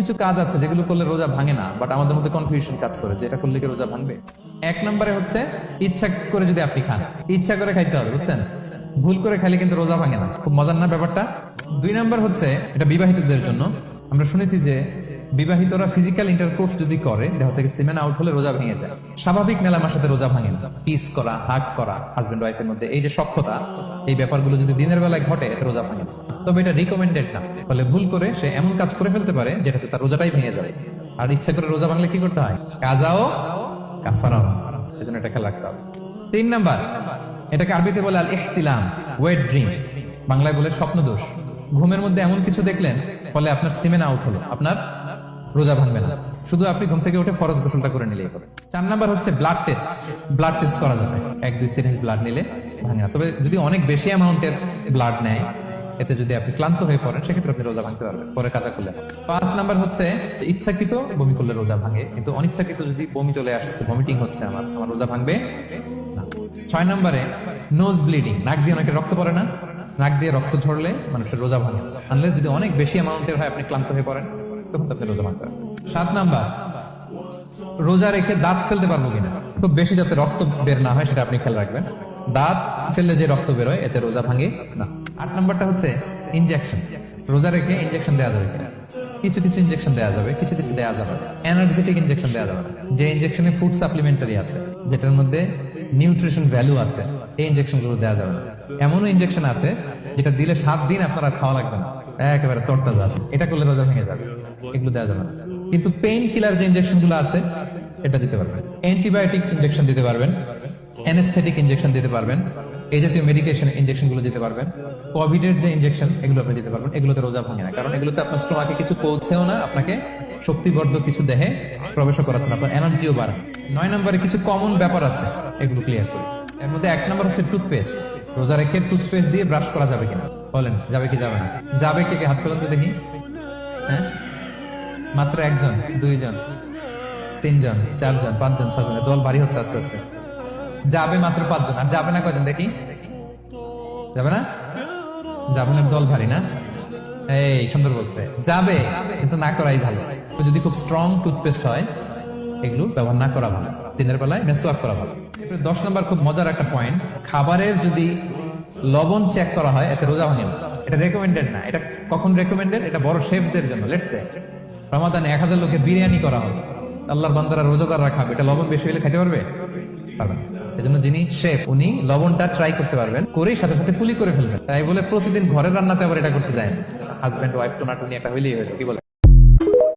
কিছু কাজ আছে যেগুলো করলে রোজা ভাঙে না, বাট আমাদের মধ্যে কনফিউশন কাজ করে যে এটা করলে কি রোজা ভাঙবে। এক নম্বরে হচ্ছে ইচ্ছা করে যদি আপনি খান, ইচ্ছা করে খাইতে হবে, বুঝছেন? ভুল করে খাইলে কিন্তু রোজা ভাঙে না। খুব মজার না ব্যাপারটা? দুই নম্বর হচ্ছে এটা বিবাহিতদের জন্য। আমরা শুনেছি যে বিবাহিতরা ফিজিক্যাল ইন্টারকোর্স যদি করে, দেহ থেকে সিমেন আউট হলে রোজা ভেঙে যায়। স্বাভাবিক মেলামেশার সাথে রোজা ভাঙে না। কিস করা, হাগ করা হাজবেন্ড ওয়াইফের মধ্যে, এই যে সখ্যতা, এই ব্যাপারগুলো যদি দিনের বেলায় ঘটে এতে রোজা ভাঙে না। তবে এটা রিকমেন্ডেড না। ফলে ভুল করে সে এমন কাজ করে ফেলতে পারে যেটাতে তার রোজাটাই ভেঙে যাবে। আর ইচ্ছা করে রোজা ভাঙলে কি করতে হয়? কাজাও কাফারাও। সেজন্য এটা খেয়াল রাখতে হবে। তিন নাম্বার, এটাকে আরবিতে বলে আল ইহতিলাম, ওয়েট ড্রিম, বাংলায় বলে স্বপ্ন দোষ। ঘুমের মধ্যে এমন কিছু দেখলেন ফলে আপনার সিমেন আউট হলো, আপনার রোজা ভাঙবে না। শুধু আপনি ঘুম থেকে উঠে ফরজ গোসলটা করে নিলেই হবে। চার নাম্বার হচ্ছে ব্লাড টেস্ট। ব্লাড টেস্ট করা যাবে, 1-2 সিরিঞ্জ ব্লাড নিলে ভাঙে না। তবে যদি অনেক বেশি অ্যামাউন্টের ব্লাড নেয়, এতে যদি আপনি ক্লান্ত হয়ে পড়েন, সেক্ষেত্রে আপনি রোজা ভাঙতে পারবেন পরে কাজা করলে। 5 নাম্বার হচ্ছে ইচ্ছাকৃত বমি করলে রোজা ভাঙে, কিন্তু অনিচ্ছাকৃত যদি বমি চলে আসছে, ভমিটিং হচ্ছে, আমার রোজা ভাঙবে না। 6 নম্বরে নোজ ব্লিডিং, নাক দিয়ে অনেকে রক্ত পড়ে না, নাক দিয়ে রক্ত ঝরলে মানুষের রোজা ভাঙে, আনলেস যদি অনেক বেশি অ্যামাউন্টের হয়, আপনি ক্লান্ত হয়ে পড়েন, তখন আপনি রোজা ভাঙতে পারবেন। 7 নাম্বার, রোজা রেখে দাঁত ফেলতে পারবো কিনা, খুব বেশি যাতে রক্ত বের না হয় সেটা আপনি খেয়াল রাখবেন। দাঁত ফেললে যে রক্ত বেরোয় এতে রোজা ভাঙে না। 8 নাম্বারটা হচ্ছে ইনজেকশন। রোজা রেখে ইনজেকশন দেওয়া যাবে কিনা? কিছু কিছু ইনজেকশন দেওয়া যাবে, কিছু কিছু দেওয়া যাবে না। এনার্জেটিক ইনজেকশন দেওয়া যাবে না। যে ইনজেকশনে ফুড সাপ্লিমেন্টারি আছে, যেটার মধ্যে নিউট্রিশন ভ্যালু আছে, এই ইনজেকশন গুলো দেওয়া যাবে না। এমনও ইনজেকশন আছে যেটা দিলে 7 দিন আপনার আর খাওয়া লাগবে না, একেবারে তরতা যাবে, এটা করলে রোজা ভেঙে যাবে, এগুলো দেওয়া যাবে না। কিন্তু পেইন কিলার যে ইনজেকশন গুলো আছে এটা দিতে পারবেন, অ্যান্টিবায়োটিক ইনজেকশন দিতে পারবেন, অ্যানেস্থেটিক ইনজেকশন দিতে পারবেন, এই জাতীয় মেডিকেশন ইনজেকশন গুলো দিতে পারবেন। কোভিড এর যে ইনজেকশন, এগুলো আপনি দিতে পারবেন। এগুলোতে রোজা ভাঙে না, কারণ এগুলোতে আপনার স্টোমাকে কিছু পৌঁছেও না, আপনাকে শক্তিবর্ধক কিছু দেহে প্রবেশ করাচ্ছে না, আপনার এনার্জিও বাড়ে। 9 নম্বরে কিছু কমন ব্যাপার আছে, এগুলো ক্লিয়ার করি। এর মধ্যে 1 নম্বর হচ্ছে টুথপেস্ট। রোজা রেখে টুথপেস্ট দিয়ে ব্রাশ করা যাবে কিনা বলেন? যাবে কি যাবে না? যাবে, কে কে হাত তুলুন তো দেখি। হ্যাঁ, মাত্র 1 জন, 2 জন, 3 জন, 4 জন, 5 জন, 6 জন, দল ভারী হচ্ছে আস্তে আস্তে। যাবে মাত্র 5 জন। আর যাবে না কয়জন দেখি? যাবে না? যাবে না, দল ভারী না? এই সুন্দর বলছে, যাবে, কিন্তু না করাই ভালো। যদি খুব স্ট্রং টুথপেস্ট হয়, এগুলো ব্যবহার না করা ভালো। দিনের বেলায় মেসওয়াক করা ভালো। 10 নম্বর, খুব মজার একটা পয়েন্ট, খাবারের যদি লবণ চেক করা হয় এতে রোজা ভাঙে না। এটা রেকমেন্ডেড না। এটা কখন রেকমেন্ডেড? এটা বড় শেফদের জন্য। লেটস সে রমাদানে 1000 লোকের বিরিয়ানি করা হবে, আল্লাহর বান্দারা রোজাদাররা খাবে, এটা লবণ বেশি হলে খেতে পারবে? পারবে না। এজন্য যিনি শেফ উনি লবণটা ট্রাই করতে পারবেন, করেই সাথে সাথে কুলি করে ফেলবেন। তাই বলে প্রতিদিন ঘরের রান্নাতে আবার এটা করতে যায় না। হাজবেন্ড ওয়াইফ টোনাটুনি একটা হইলেই হইলো, কি বলে?